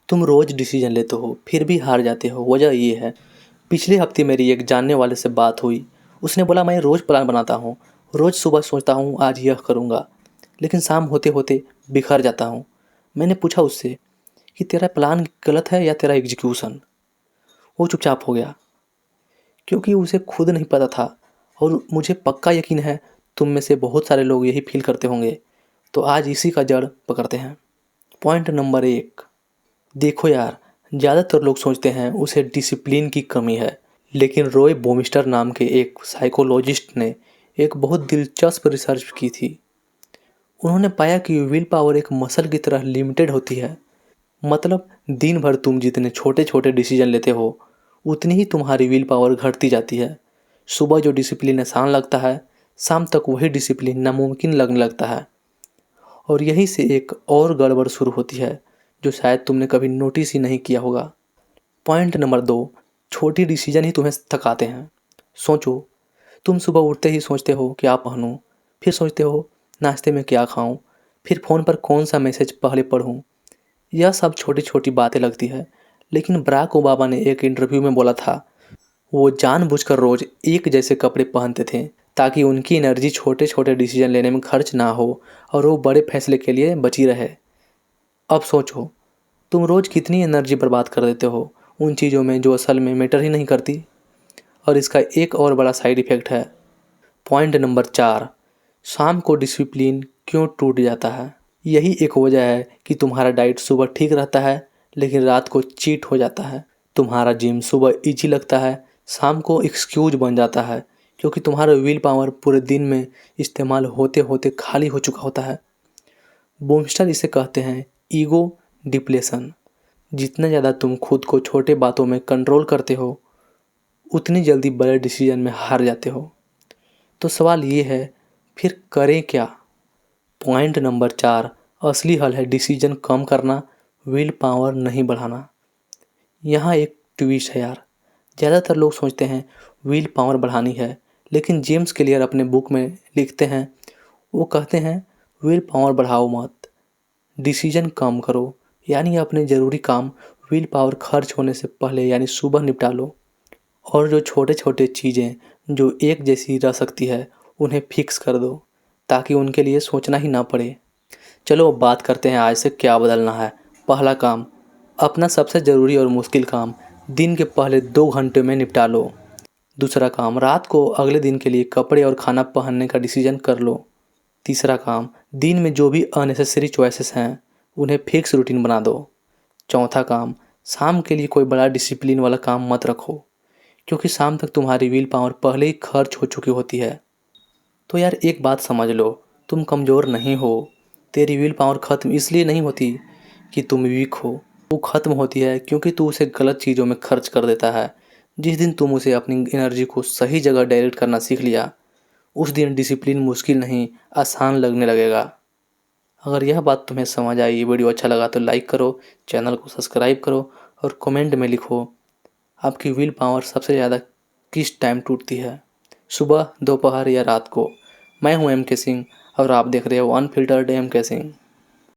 तुम रोज़ डिसीजन लेते हो फिर भी हार जाते हो। वजह ये है, पिछले हफ्ते मेरी एक जानने वाले से बात हुई। उसने बोला मैं रोज़ प्लान बनाता हूँ, रोज़ सुबह सोचता हूँ आज यह करूँगा, लेकिन शाम होते होते बिखर जाता हूँ। मैंने पूछा उससे कि तेरा प्लान गलत है या तेरा एग्जीक्यूशन। वो चुपचाप हो गया क्योंकि उसे खुद नहीं पता था, और मुझे पक्का यकीन है तुम में से बहुत सारे लोग यही फील करते होंगे। तो आज इसी का जड़ पकड़ते हैं। पॉइंट नंबर 1, देखो यार, ज़्यादातर लोग सोचते हैं उसे डिसिप्लिन की कमी है, लेकिन रॉय बोमिस्टर नाम के एक साइकोलॉजिस्ट ने एक बहुत दिलचस्प रिसर्च की थी। उन्होंने पाया कि विल पावर एक मसल की तरह लिमिटेड होती है। मतलब दिन भर तुम जितने छोटे छोटे डिसीजन लेते हो उतनी ही तुम्हारी विल पावर घटती जाती है। सुबह जो डिसिप्लिन आसान लगता है, शाम तक वही डिसिप्लिन नामुमकिन लगने लगता है। और यहीं से एक और गड़बड़ शुरू होती है जो शायद तुमने कभी नोटिस ही नहीं किया होगा। पॉइंट नंबर 2, छोटी डिसीजन ही तुम्हें थकाते हैं। सोचो, तुम सुबह उठते ही सोचते हो क्या पहनूं, फिर सोचते हो नाश्ते में क्या खाऊं, फिर फ़ोन पर कौन सा मैसेज पहले पढ़ूं। यह सब छोटी छोटी बातें लगती है, लेकिन बराक ओबामा ने एक इंटरव्यू में बोला था वो जानबूझकर रोज़ एक जैसे कपड़े पहनते थे ताकि उनकी एनर्जी छोटे छोटे डिसीजन लेने में खर्च ना हो और वो बड़े फैसले के लिए बची रहे। अब सोचो, तुम रोज़ कितनी एनर्जी बर्बाद कर देते हो उन चीज़ों में जो असल में मैटर ही नहीं करती। और इसका एक और बड़ा साइड इफ़ेक्ट है। पॉइंट नंबर 4, शाम को डिसिप्लिन क्यों टूट जाता है। यही एक वजह है कि तुम्हारा डाइट सुबह ठीक रहता है लेकिन रात को चीट हो जाता है। तुम्हारा जिम सुबह इजी लगता है, शाम को एक्सक्यूज बन जाता है क्योंकि तुम्हारा विल पावर पूरे दिन में इस्तेमाल होते होते खाली हो चुका होता है। बूमस्टर इसे कहते हैं ईगो डिप्लेशन। जितना ज़्यादा तुम खुद को छोटे बातों में कंट्रोल करते हो उतनी जल्दी बड़े डिसीजन में हार जाते हो। तो सवाल ये है, फिर करें क्या। पॉइंट नंबर 4, असली हल है डिसीजन कम करना, विल पावर नहीं बढ़ाना। यहाँ एक ट्विस्ट है यार। ज़्यादातर लोग सोचते हैं विल पावर बढ़ानी है, लेकिन जेम्स क्लियर अपने बुक में लिखते हैं, वो कहते हैं विल पावर बढ़ाओ मत, डिसीजन कम करो। यानी अपने ज़रूरी काम विल पावर खर्च होने से पहले यानी सुबह निपटा लो। और जो छोटे छोटे चीज़ें जो एक जैसी रह सकती है उन्हें फिक्स कर दो ताकि उनके लिए सोचना ही ना पड़े। चलो अब बात करते हैं आज से क्या बदलना है। पहला काम, अपना सबसे ज़रूरी और मुश्किल काम दिन के पहले 2 घंटे में निपटा लो। दूसरा काम, रात को अगले दिन के लिए कपड़े और खाना पहनने का डिसीजन कर लो। तीसरा काम, दिन में जो भी अननेसेसरी चॉइसेस हैं उन्हें फिक्स रूटीन बना दो। चौथा काम, शाम के लिए कोई बड़ा डिसिप्लिन वाला काम मत रखो क्योंकि शाम तक तुम्हारी विल पावर पहले ही खर्च हो चुकी होती है। तो यार एक बात समझ लो, तुम कमज़ोर नहीं हो। तेरी विल पावर ख़त्म इसलिए नहीं होती कि तुम वीक हो, वो ख़त्म होती है क्योंकि तू उसे गलत चीज़ों में खर्च कर देता है। जिस दिन तुम उसे अपनी एनर्जी को सही जगह डायरेक्ट करना सीख लिया, उस दिन डिसिप्लिन मुश्किल नहीं आसान लगने लगेगा। अगर यह बात तुम्हें समझ आई, ये वीडियो अच्छा लगा तो लाइक करो, चैनल को सब्सक्राइब करो और कमेंट में लिखो आपकी विल पावर सबसे ज़्यादा किस टाइम टूटती है, सुबह, दोपहर या रात को। मैं हूं एम के सिंह और आप देख रहे हो अनफिल्टर्ड एम के सिंह।